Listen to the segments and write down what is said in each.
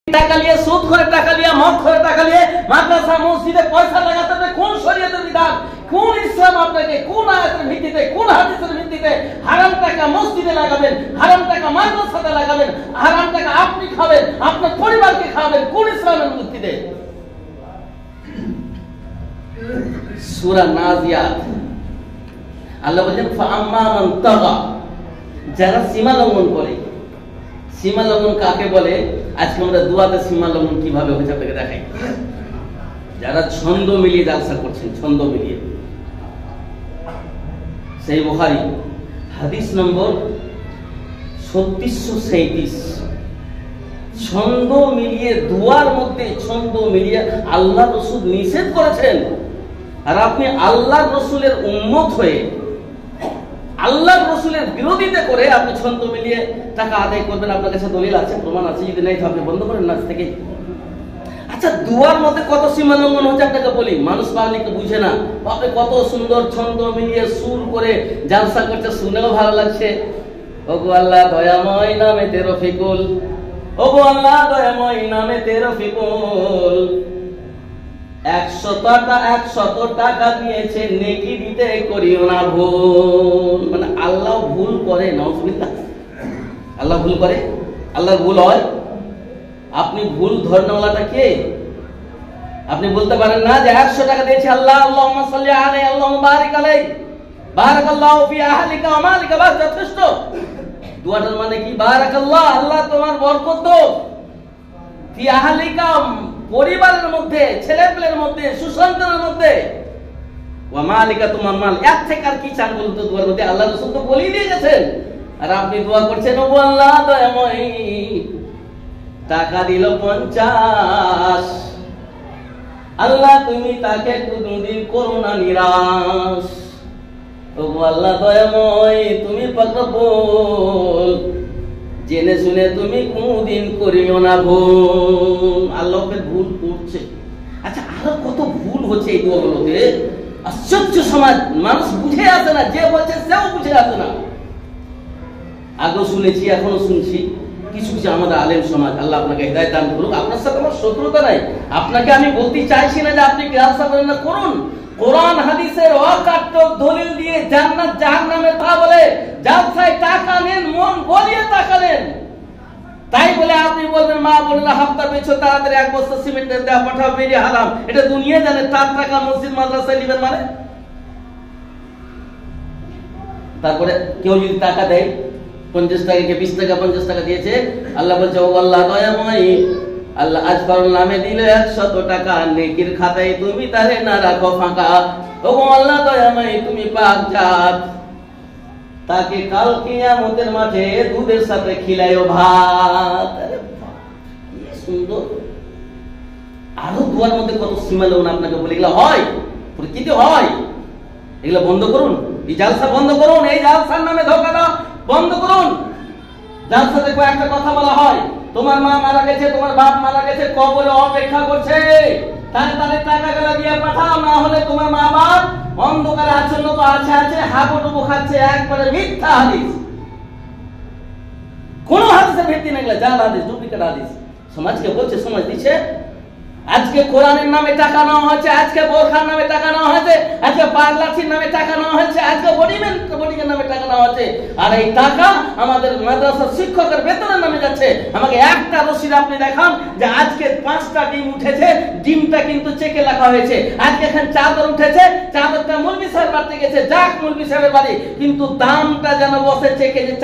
টাকা নিয়ে সুদ করে, টাকা নিয়ে মদ করে, টাকা নিয়ে মাদ্রাসা মসজিদে পয়সা লাগাতে হবে। কোন শরীয়তের বিধান, কোন ইসলাম আপনাকে কোন আয়াতের ভিত্তিতে, কোন হাদিসের ভিত্তিতে হারাম টাকা মসজিদে লাগাবেন, হারাম টাকা মাদ্রাসাতে লাগাবেন, হারাম টাকা আপনি খাবেন, আপনার পরিবারকে খাবেন, কোন ইসলামের ভিত্তিতে? সূরা নাজিয়াত আল্লাহ বলেন ফাআম্মা মান তাগা, যারা সীমা লঙ্ঘন করে। সীমা লঙ্ঘন কাকে বলে? আজকে আমরা দুয়াতে সীমা লঙ্ঘন কিভাবে হয়েছে আপনাকে দেখাই। যারা ছন্দ মিলিয়ে জালসা করছেন, ছন্দ মিলিয়ে। সেই বুখারী হাদিস নম্বর 3637, ছন্দ মিলিয়ে দুয়ার মধ্যে ছন্দ মিলিয়ে আল্লাহ রাসূল নিষেধ করেছেন। আর আপনি আল্লাহ রাসূলের উম্মত হয়ে আল্লাহ রাসূলের বিরোধিতা করে আপনি ছন্দ মিলিয়ে টাকা আদায় করবেন। আপনার কাছে দলিল আছে, প্রমাণ আছে? যদি নাই তো আপনি বন্ধ করেন নাচ থেকে। আচ্ছা, দুয়ার মধ্যে কত সীমা লঙ্ঘন হচ্ছে আপনাকে বলি। মানুষ পাবলিক বুঝে না। বাপরে কত সুন্দর ছন্দ মিলিয়ে সুর করে জালসা করছে, শুনেও ভালো লাগছে। ওগো আল্লাহ দয়াময় নামে তেরো ফিকুল, ওগো আল্লাহ দয়াময় নামে তেরো ফিকুল। 100 টাকা দিয়েছে, নেকি দিতে করিও না ভুল। মানে আল্লাহ ভুল করে, নাউজুবিল্লাহ। আল্লাহ ভুল করে? আল্লাহর ভুল হয়? আপনি ভুল ধরনেওয়ালাটা কে? আপনি বলতে পারেন না যে 100 টাকা দিয়েছে আল্লাহ, আল্লাহুম্মা সাল্লি আলাইহি, আল্লাহুম্মা বারিক আলাইহি, বারাকাল্লাহু ফি আহলিকা ওয়া মালিকা, বাস যথেষ্ট। দুয়াটার মানে কি? বারাকাল্লাহ, আল্লাহ তোমার বরকত দাও, ফি আহলিকা, পরিবারের মধ্যে, ছেলেপেলের মধ্যে, সুসন্তানের মধ্যে, ওয়া মালিকা, তোমার মাল। এর থেকে আর কি চান বলতো দুয়ার মধ্যে? আল্লাহ রাসূল তো বলেই দিয়ে গেছেন। আর আপনি দোয়া করছেন ও আল্লাহ দয়াময়, টাকা দিল 50, আল্লাহ তুমি তাকে কোনদিন করো না নিরাশ। ও আল্লাহ দয়াময়, তুমি পাক রব্বুল, জেনে শুনে তুমি কোনদিন করিও না ভুল। আল্লাহকে ভুল করছে। আচ্ছা, আরো কত ভুল হচ্ছে এই দোয়াগুলোতে। আশ্চর্য সমাজ, মানুষ বুঝে আসে না, যে বলছে সেও বুঝে আসে না। আগেও শুনেছি, এখনো শুনছি কিছু কিছু আমাদের আলেম সমাজ। আল্লাহ আপনাকে হিদায়াত দান করুক। আপনার সাথে আমার শত্রুতা নাই। আপনাকে আমি বলতে চাইছি না যে আপনি জালসা করেন না, করুন। কোরআন হাদিসের অকাট্য দলিল দিয়ে জান্নাত জাহান্নামের তা বলে জালসায় টাকা নেন, মন গলিয়ে টাকা নেন। তাই বলে আপনি বলবেন মা বোনেরা হাফতা পেছো, তাড়াতাড়ি 1 বস্তা সিমেন্টের দেওয়া পাঠাও, বেরিয়ে হারাম। এটা দুনিয়া জানে। 4 টাকা মসজিদ মাদ্রাসায় দিবেন মানে। তারপরে কেউ যদি টাকা দেয় 50 টাকাকে 20 টাকা 50 টাকা দিয়েছে, আল্লাহ বলছে ও আল্লাহ দয়াময়, আল্লাহ আজফারুল নামে দিলে 100 টাকা, নেকির খাতায় তুমি তারে না রাখো ফাঁকা। ও আল্লাহ দয়াময়, তুমি পাক জাত, তাকে কাল কিয়ামতের মাঠে দুধের সাথে খিলাইও ভাত। আরে কি সুন্দর। আরো দুয়ার মধ্যে কত সীমা লঙ্ঘন আপনাকে বলে। এগুলো হয়, প্রকৃতি হয়। এগুলো বন্ধ করুন। এই জালসা বন্ধ করুন। এই জালসার নামে ধোঁকা দাও বন্ধ করুন। জালসাতে একটা কথা বলা হয়, তোমার মা মারা গেছে, তোমার বাপ মারা গেছে, কবরে অপেক্ষা করছে, তাদের টাকাগুলো দিয়ে পাঠাও, না হলে তোমার মা বাপ অন্ধকারে আচ্ছন্ন তো আছে হাবুডুবু খাচ্ছে। একবারে মিথ্যা হাদিস, কোন হাদিসের ভিত্তি নেই। জাল হাদিস, ডুপ্লিকেট হাদিস। সমাজকে বলছে, সমাজ দিচ্ছে। আজকে কোরআনের নামে টাকা নেওয়া হচ্ছে, আজকে বোরখার নামে টাকা নেওয়া হচ্ছে, আজকে পারলাঠির নামে টাকা নেওয়া হচ্ছে, আজকে বডিমের নামে টাকা নেওয়া হচ্ছে। আর এই টাকা আমাদের মাদ্রাসার শিক্ষকের বেতনের নামে যাচ্ছে। আমাকে একটা রসিদ আপনি দেখান যে আজকে 5টা ডিম উঠেছে, ডিমটা কিন্তু চেকে লেখা হয়েছে। আজকে এখানে চাদর উঠেছে, চাদরটা মৌলভী সাহেব বাড়িতে গেছে, যাক মৌলভী সাহেবের বাড়ি, কিন্তু দামটা যেন বসে চেকে যে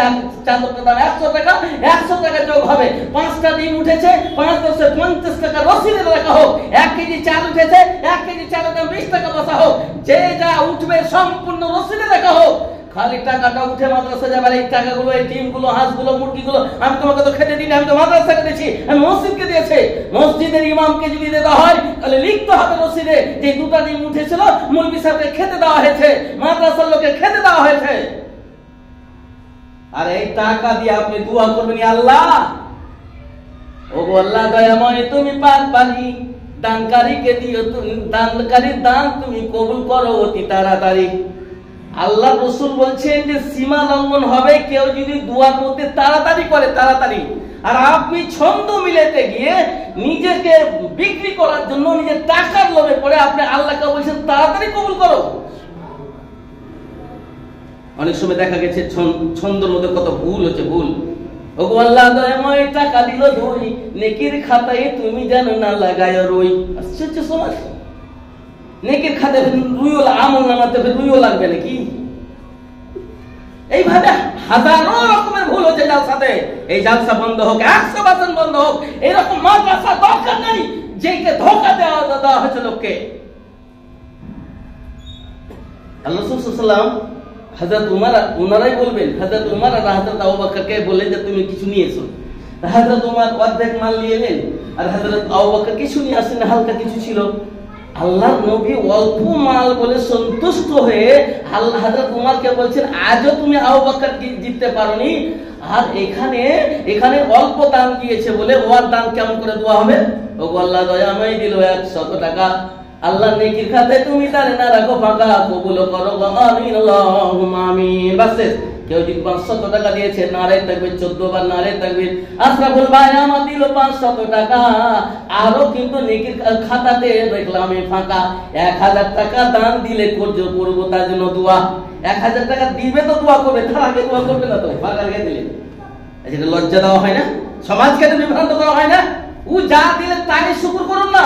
চাদরটার দাম 100 টাকা, 100 টাকা যোগ হবে। 5টা ডিম উঠেছে, 5 10 50 টাকা রসিদে লেখা হোক। 1 কেজি চাল উঠেছে, 1 কেজি চালের দাম 20 টাকা বসা হোক। যে যা উঠবে সম্পূর্ণ রসিদে লেখা হোক। খালি টাকাটা উঠে মাদ্রাসা যাবে। এই টাকাগুলো, এই ডিমগুলো, হাঁসগুলো, মুরগিগুলো আমি তোমাকে তো খেতে দিই না, আমি তো মাদ্রাসাকে দিয়েছি, আমি মসজিদকে দিয়েছি। মসজিদের ইমামকে যদি দেওয়া হয় তাহলে লিখতে হবে রসিদে যে 2টা ডিম উঠেছিল, মৌলভী সাহেবকে খেতে দেওয়া হয়েছে, মাদ্রাসার লোকে খেতে দেওয়া হয়েছে। আর এই টাকা দিয়ে আপনি দোয়া করবেন, আল্লাহ ও আল্লাহ দয়াময়, তুমি পাক পারি, দানকারীকে দিও, তুমি দানকারীর দান তুমি কবুল করো অতি তাড়াতাড়ি। আল্লাহ রাসূল বলছেন যে সীমা লঙ্ঘন হবে কেউ যদি দোয়া করতে তাড়াতাড়ি করে, তাড়াতাড়ি। আর আপনি ছন্দ মিলাতে গিয়ে নিজেকে বিক্রি করার জন্য নিজের টাকার লোভে পড়ে আপনি আল্লাহকে বলছেন তাড়াতাড়ি কবুল করো। অনেক সময় দেখা গেছে ছন্দের মধ্যে কত ভুল হচ্ছে, ভুল। ওগো আল্লাহ দয়াময় টাকা দিল ধুই, নেকির খাতায় তুমি যেন না লাগায় রই। আশ্চর্য সমাজ, নেকির খাতায় রুইও, আমল নামাতে রুইও লাগবে নাকি? এইভাবে হাজারো রকমের ভুল হচ্ছে জালসাতে। এই জালসা বন্ধ হোক, 100% বন্ধ হোক। এরকম মাদ্রাসা দরকার নেই যেকে ধোঁকা দেওয়া হয়েছে লোককে। আল্লাহ রাসূল সাল্লাল্লাহু আলাইহি ওয়াসাল্লাম হযরত উমর, উনারাই বলবেন, হযরত উমর আর হযরত আবু বকরকে বললেন যে তুমি কিছু নিয়ে এসো। হযরত উমর অর্ধেক মাল নিয়ে এলেন, আর হযরত আবু বকর কিছু নিয়ে আসেন, হালকা কিছু ছিল। আল্লাহর নবী অল্প মাল বলে সন্তুষ্ট হয়ে হযরত উমরকে বলছেন, আজও তুমি আবু বকরকে জিততে পারোনি, আর এখানে অল্প দান দিয়েছে বলে ওর দান কেমন করে দেওয়া হবে? ওগো আল্লাহ দয়াময় দিল 100 টাকা, আল্লাহ নেকির খাতে তুমি তারে না রাখো ফাঁকা, কবুল করো, আমিন আল্লাহুম্মা আমিন। বাস। কেউ যদি 500 টাকা দিয়েছে, নারে তাকবীর, 14 বার নারে তাকবীর। আশরাফুল ভাই আমার দিল 500 টাকা, আরো কিন্তু নেকির খাতাতে দেখলাম আমি ফাঁকা। 1000 টাকা দান দিলে করব তার জন্য দোয়া। 1000 টাকা দিবে তো দোয়া করবে, তার আগে দোয়া করবে না তো, ফাঁকা রেখে দিলে এটা লজ্জা দেওয়া হয় না? সমাজকে তো বিভ্রান্ত করা হয় না? ও যা দিলে তাকে শুকর করুন না।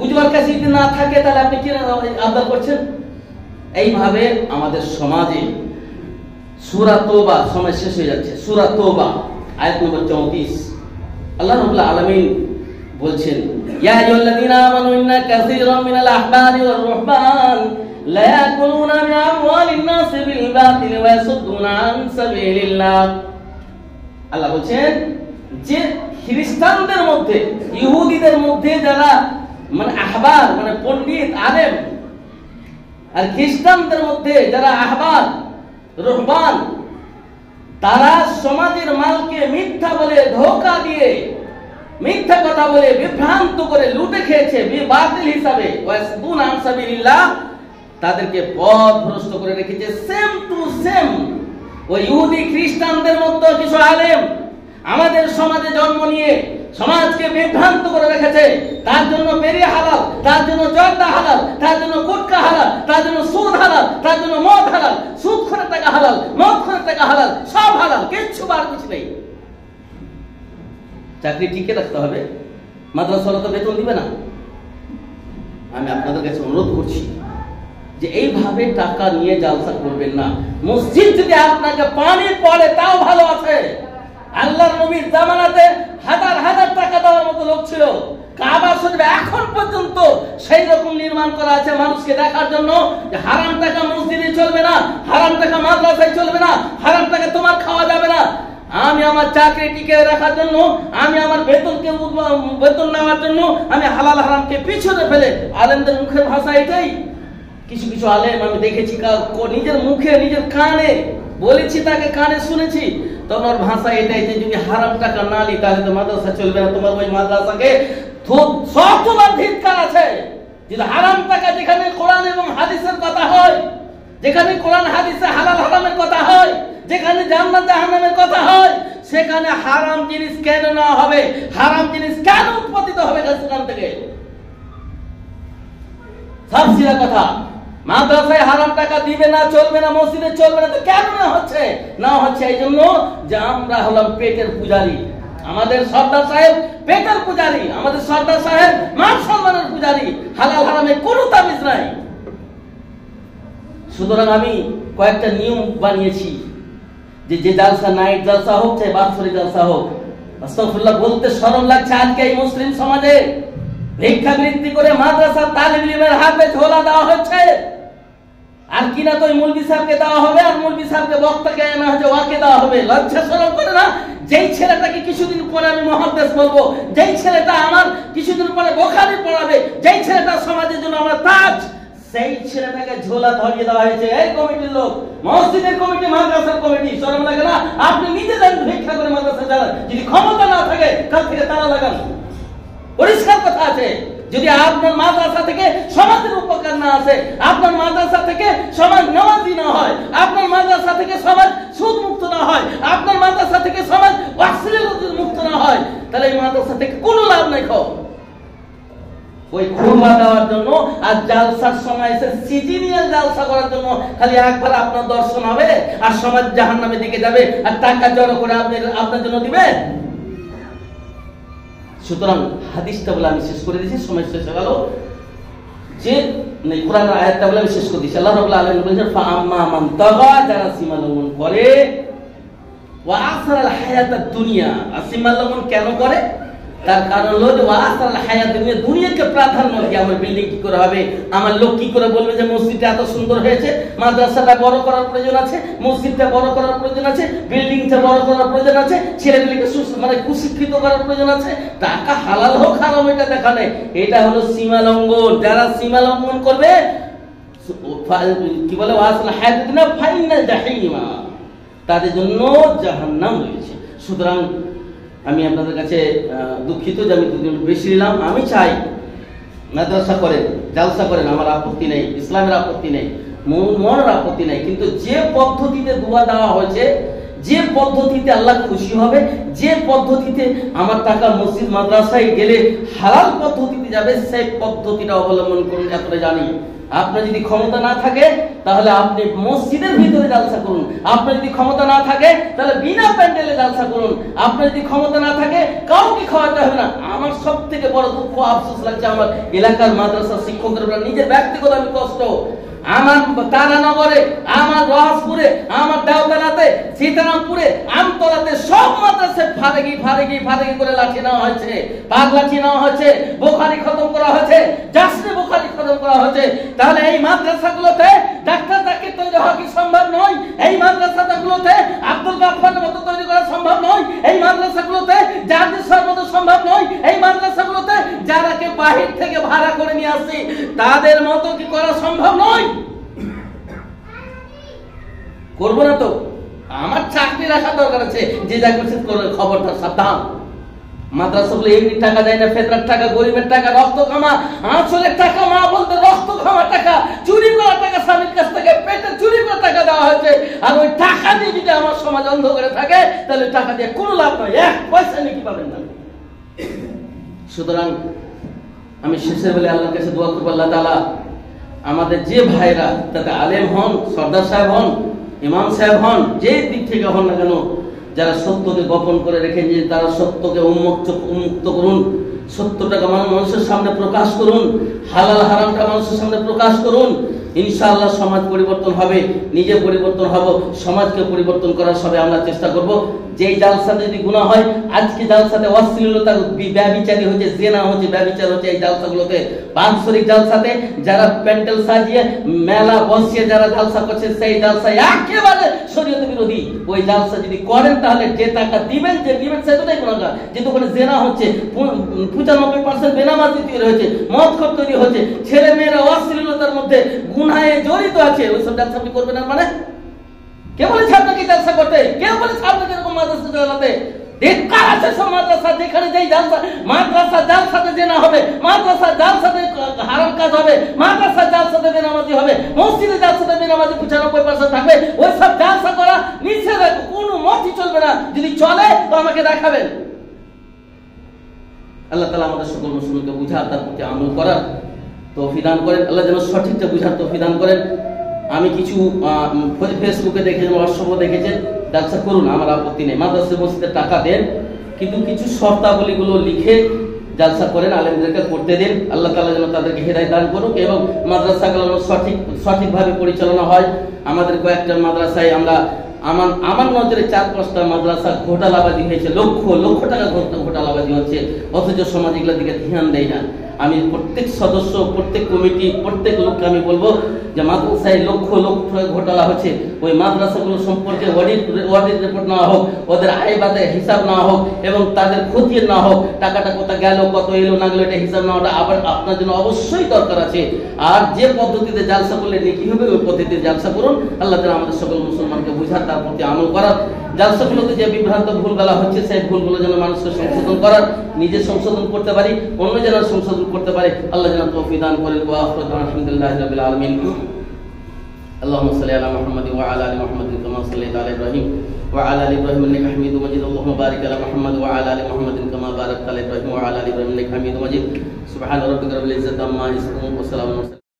উজ্জ্বল কাছে যদি না থাকে তাহলে আপনি কি আবদার করছেন? এইভাবে আমাদের সমাজে সূরা তওবা, সময় শেষ হয়ে যাচ্ছে, সূরা তওবা আয়াত নম্বর 34 আল্লাহ রাব্বুল আলামিন বলছেন, ইয়া আইয়ুহাল্লাযীনা আমানু ইন্না কাসীরাম মিনাল আহবারি ওয়ার রুহবান লা ইয়াকুলুনা মিন আমওয়ালিন নাসি বিল বাতিল ওয়া ইয়াসুদ্দুনা আন সাবিলিল্লাহ। আল্লাহ বলছেন যে খ্রিস্টানদের মধ্যে, ইহুদিদের মধ্যে যারা মানে আহবার মানে পণ্ডিত আলেম, আর খ্রিস্টানদের মধ্যে যারা আহবার রুহবান, তারা সমাজের মালকে মিথ্যা বলে, ধোঁকা দিয়ে, মিথ্যা কথা বলে, বিভ্রান্ত করে লুটে খেয়েছে বাতিল হিসাবে, ওয়াসদুনা আন সাবিলিল্লাহ, তাদেরকে পথ ভ্রষ্ট করে রেখেছে। সেম টু সেম ওই ইহুদি খ্রিস্টানদের মধ্যে কিছু আলেম আমাদের সমাজে জন্ম নিয়ে সমাজকে বিভ্রান্ত করে রেখেছে। তার জন্য বেরিয়ে হালাল, তার জন্য জর্দা হালাল, তার জন্য গুটকা হালাল, তার জন্য সুদ হালাল, তার জন্য মদ হালাল, সুদ করে টাকা হালাল, মদ করে টাকা হালাল, সব হালাল, কিচ্ছু বার কিছু নেই। চাকরি টিকে রাখতে হবে, মাদ্রাসাওয়ালা তো বেতন দিবে না। আমি আপনাদের কাছে অনুরোধ করছি যে এইভাবে টাকা নিয়ে জালসা করবেন না। মসজিদ যদি আপনাকে পানি পড়ে তাও ভালো আছে। আল্লাহর নবীর জামানাতে হাজার হাজার টাকা দেওয়ার মতো লোক ছিল। কাবা শরীফ এখন পর্যন্ত সেই রকম নির্মাণ করা আছে মানুষকে দেখার জন্য যে হারাম টাকা মসজিদে চলবে না, হারাম টাকা মাদ্রাসায় চলবে না, হারাম টাকা তোমার খাওয়া যাবে না। আমি আমার চাকরি টিকে রাখার জন্য, আমি আমার বেতন নেওয়ার জন্য আমি হালাল হারামকে পিছনে ফেলে, আলেমদের মুখের ভাষা এটাই। কিছু কিছু আলেম আমি দেখেছি নিজের মুখে নিজের কানে বলেছি, তাকে কানে শুনেছি, তোমার ভাষা এটাই যে যদি হারাম টাকা না নি তাহলে তো মাদ্রাসা চলবে না। তোমার ওই মাদ্রাসাকে শতবার ধিক্কার আছে। যদি হারাম টাকা, যেখানে কোরআন এবং হাদিসের কথা হয়, যেখানে কোরআন হাদিসে হালাল হারামের কথা হয়, যেখানে জান্নাত জাহান্নামের কথা হয়, সেখানে হারাম জিনিস কেন না হবে? হারাম জিনিস কেন উৎপত্তিত হবে সেখান থেকে? সাবসিরা কথা, মাদ্রাসায় হারাম টাকা দিবে না, চলবে না, মসজিদে চলবে না, তো কেন না হচ্ছে? না হচ্ছে এই জন্য যে আমরা হলাম পেটের পূজারী। আমাদের সর্দার সাহেব পেটের পূজারী, আমাদের সর্দার সাহেব মান সম্মানের পূজারী, হালাল হারামে কোনো তামিজ নাই। সুতরাং আমি কয়েকটা নিয়ম বানিয়েছি যে যে জালসা, নাইট জালসা হোক চাই বাৎসরিক জালসা হোক, আস্তাগফিরুল্লাহ বলতে শরম লাগছে আজকে এই মুসলিম সমাজে ভিক্ষাবৃত্তি করে মাদ্রাসার তালিম ইলমের হাতে ঝোলা দেওয়া হচ্ছে। আর কিনা তো মৌলভী সাহেবকে দেওয়া হবে, আর মৌলভী সাহেবকে বক্তাকে আনা হচ্ছে, ওয়াকে দেওয়া হবে। লজ্জা শরম করে না? যেই ছেলেটাকে কিছুদিন পরে আমি মুহাদ্দিস বলবো, যেই ছেলেটা আমার কিছুদিন পরে বুখারী পড়াবে, যেই ছেলেটা সমাজের জন্য আমরা তাজ, সেই ছেলেটাকে ঝোলা ধরিয়ে দেওয়া হয়েছে। এই কমিটির লোক, মসজিদের কমিটি, মাদ্রাসার কমিটি, শরম লাগে না? আপনি নিজে যান ভিক্ষা করে মাদ্রাসা চালান, যদি ক্ষমতা না থাকে কাল থেকে তালা লাগান, পরিষ্কার কথা আছে। যদি আপনার মাদ্রাসা থেকে সমাজের উপকার না আসে, আপনার মাদ্রাসা থেকে সমাজ নামাজি না হয়, আপনার মাদ্রাসা থেকে সমাজ সুদ মুক্ত না হয়, আপনার মাদ্রাসা থেকে সমাজ অশ্লীলতা মুক্ত না হয়, তাহলে এই মাদ্রাসা থেকে কোনো লাভ নাই। ওই খুরমা দেওয়ার জন্য আর জালসার সময় এসে সিজিনিয়াল জালসা করার জন্য খালি একবার আপনার দর্শন হবে আর সমাজ জাহান্নামের দিকে যাবে আর টাকা জড়ো করে আপনার জন্য দিবে। সুতরাং হাদিসটা বলে আমি শেষ করে দিয়েছি, সময় শেষ হয়ে গেল। যে কোরআনের আয়াতটা বলে আমি শেষ করে দিয়েছি। আল্লাহ রাব্বুল আলামিন বলেছেন ফাআম্মা মান তাগা, যারা সীমা লঙ্ঘন করে, ওয়া আসরাল হায়াতাদ দুনিয়া, আর সীমা লঙ্ঘন কেন করে? তার কারণ হলো যে ওয়া আসরাল হায়াতাদ দুনিয়া, দুনিয়াকে প্রাধান্য দিয়ে আমার বিল্ডিং কি করে হবে, আমার লোক কি করে বলবে যে মসজিদটা এত সুন্দর হয়েছে, মাদ্রাসাটা বড় করার প্রয়োজন আছে, মসজিদটা বড় করার প্রয়োজন আছে, বিল্ডিংটা বড় করার প্রয়োজন আছে, ছেলেগুলিকে মানে কুশিক্ষিত করার প্রয়োজন আছে, টাকা হালাল হোক হারাম এটা দেখা নেই। এটা হলো সীমা লঙ্ঘন। যারা সীমা লঙ্ঘন করবে কি বলে ওয়া আসরাল হায়াতাদ দুনিয়া ফাইনাল জাহিমা, তাদের জন্য জাহান্নাম রয়েছে। সুতরাং আমি আপনাদের কাছে দুঃখিত যে আমি দুদিন বেশি নিলাম। আমি চাই মাদ্রাসা করেন, জালসা করেন, আমার আপত্তি নেই, ইসলামের আপত্তি নেই, মনের আপত্তি নেই, কিন্তু যে পদ্ধতিতে দোয়া দেওয়া হয়েছে, যে পদ্ধতিতে আল্লাহ খুশি হবে, যে পদ্ধতিতে আমার টাকা মসজিদ মাদ্রাসায় গেলে হালাল পদ্ধতিতে যাবে, সেই পদ্ধতিটা অবলম্বন করুন। এতটা জানি। আপনার যদি ক্ষমতা না থাকে তাহলে আপনি মসজিদের ভিতরে জালসা করুন, আপনার যদি ক্ষমতা না থাকে তাহলে বিনা প্যান্ডেলে জালসা করুন, আপনার যদি ক্ষমতা না থাকে কাউকে খাওয়াতে হবে না। আমার সব থেকে বড় দুঃখ আফসোস লাগছে আমার এলাকার মাদ্রাসা শিক্ষকদের উপর, নিজের ব্যক্তিগত আমি কষ্ট। আমার তারানগরে, আমার রহাসপুরে, আমার দেওতানাতে, সীতারামপুরে, আমতলাতে সব মাদ্রাসায় ফারেগি করে লাঠি নেওয়া হয়েছে, পাক লাঠি নেওয়া হয়েছে, বুখারী খতম করা হয়েছে, জাসরে বুখারী খতম করা হয়েছে। তাহলে এই মাদ্রাসাগুলোতে ডাক্তার জাকির তৈরি হওয়া কি সম্ভব নয়? এই মাদ্রাসাগুলোতে আব্দুল গাফফারের মতো তৈরি করা সম্ভব নয়? এই মাদ্রাসাগুলোতে জাহাজের মতো সম্ভব নয়? এই মাদ্রাসাগুলোতে যারাকে বাহির থেকে ভাড়া করে নিয়ে আসি তাদের মতো কি করা সম্ভব নয়? করবো না তো। আমার চাকরি রাখা দরকার আছে, যে যা করছে খবরটা সাবধান। মাদ্রাসাগুলো এমনি টাকা দেয় না, ফেতরার টাকা, গরিবের টাকা, রক্ত খামা আঁচলের টাকা, মা বলতে রক্ত খামা টাকা, চুরি করা টাকা, স্বামীর কাছ থেকে পেটে চুরি করা টাকা দেওয়া হয়েছে। আর ওই টাকা দিয়ে যদি আমার সমাজ অন্ধকারে থাকে তাহলে টাকা দিয়ে কোনো লাভ নয়, এক পয়সা নাকি পাবেন না। সুতরাং আমি শেষের বেলায় আল্লাহর কাছে দোয়া করবো, আল্লাহ তাআলা আমাদের যে ভাইরা, তাতে আলেম হন, সর্দার সাহেব হন, ইমাম সাহেব হন, যে দিক থেকে হন না কেন, যারা সত্যকে গোপন করে রেখেছে তারা সত্যকে উন্মুক্ত করুন, সত্যটাকে মানুষের সামনে প্রকাশ করুন, হালাল হারামটা মানুষের সামনে প্রকাশ করুন। ইনশাআল্লাহ সমাজ পরিবর্তন হবে, নিজে পরিবর্তন হব, সমাজকে পরিবর্তন করার সবাই আমরা চেষ্টা করব। যেই জালসাতে যদি গুনাহ হয়, আজকে জালসাতে অশ্লীলতা, ব্যভিচারী হচ্ছে, জিনা হচ্ছে, ব্যভিচার হচ্ছে, এই জালসাগুলোতে, বাৎসরিক জালসাতে যারা প্যান্ডেল সাজিয়ে মেলা বসিয়ে যারা জালসা করছে, সেই জালসা একেবারে শরীয়ত বিরোধী। ওই জালসা যদি করেন তাহলে যে টাকা দিবেন, যে দিবেন সেটাই গুনাহগার। যেহেতু ওখানে জিনা হচ্ছে, 95% বেনামাজি তৈরি হয়েছে, মদখোর তৈরি হচ্ছে, ছেলে মেয়েরা অশ্লীলতার মধ্যে গুনাহে জড়িত আছে, ওইসব জালসা আপনি করবেন না। মানে কে বলেছে আপনাকে জালসা করতে? কে বলেছে আপনাকে এরকম মাদ্রাসা চালাতে? ধিক্কার আছে সব মাদ্রাসা যেখানে যেই জালসা, মাদ্রাসা জালসাতে জেনা হবে, মাদ্রাসা জালসাতে হারাম কাজ হবে, মাদ্রাসা জালসাতে বেনামাজি হবে, মসজিদে জালসাতে বেনামাজি 95% থাকবে। ওই সব জালসা করা নিষেধ, কোনো মতই চলবে না। যদি চলে তো আমাকে দেখাবেন। আল্লাহ তাআলা আমাদের সকল মুসলিমকে বুঝার, তার প্রতি আমল করার তৌফিক দান করেন। আল্লাহ যেন সঠিকটা বুঝার তৌফিক দান করেন। আমি কিছু ফেসবুকে দেখেছেন, হোয়াটসঅ্যাপে দেখেছেন, জালসা করুন, আমার আপত্তি নেই, মাদ্রাসা মসজিদে টাকা দেন, কিন্তু কিছু শর্তাবলীগুলো লিখে জালসা করেন, আলেমদেরকে করতে দিন। আল্লাহ তাআলা যেন তাদেরকে হেদায়েত দান করুক এবং মাদ্রাসাগুলো সঠিকভাবে পরিচালনা হয়। আমাদের কয়েকটা মাদ্রাসায় আমার নজরে 4-5টা মাদ্রাসা ঘোটালাবাজি হয়েছে, লক্ষ টাকা ঘোটালাবাজি হচ্ছে, অথচ সমাজ এগুলোর দিকে ধ্যান দেয় না। আমি প্রত্যেক সদস্য, প্রত্যেক কমিটি, প্রত্যেক লোককে আমি বলবো যে মাদ্রাসায় লক্ষ টাকা ঘোটালা হচ্ছে, ওই মাদ্রাসাগুলো সম্পর্কে অডিট রিপোর্ট নেওয়া হোক, ওদের আয় বাদে হিসাব নেওয়া হোক এবং তাদের খতিয়ে নেওয়া হোক, টাকাটা কোথায় গেল, কত এলো না গেলো, এটা হিসাব নেওয়াটা আবার আপনার জন্য অবশ্যই দরকার আছে। আর যে পদ্ধতিতে জালসা করলে নেকি হবে, ওই পদ্ধতিতে জালসা করুন। আল্লাহ তাআলা আমাদের সকল মুসলমানকে বুঝার তার প্রতি আমল করার, জালসাগুলোতে যে বিভ্রান্ত ভুলগুলো হচ্ছে সেই ভুলগুলো যেন মানুষকে সংশোধন করার, নিজে সংশোধন করতে পারি, অন্য যেন সংশোধন করতে পারে, আল্লাহ যেন তৌফিক দান করেন। ওয়া আখিরু দাওয়ানা আলহামদুলিল্লাহি রাব্বিল আলামিন। اللهم صل على محمد وعلى ال محمد كما صليت على ابراهيم وعلى ال ابراهيم انك حميد مجيد. اللهم بارك على محمد وعلى ال محمد كما باركت على ابراهيم وعلى ال ابراهيم انك حميد مجيد. سبحان ربك رب العزة عما يصفون وسلام على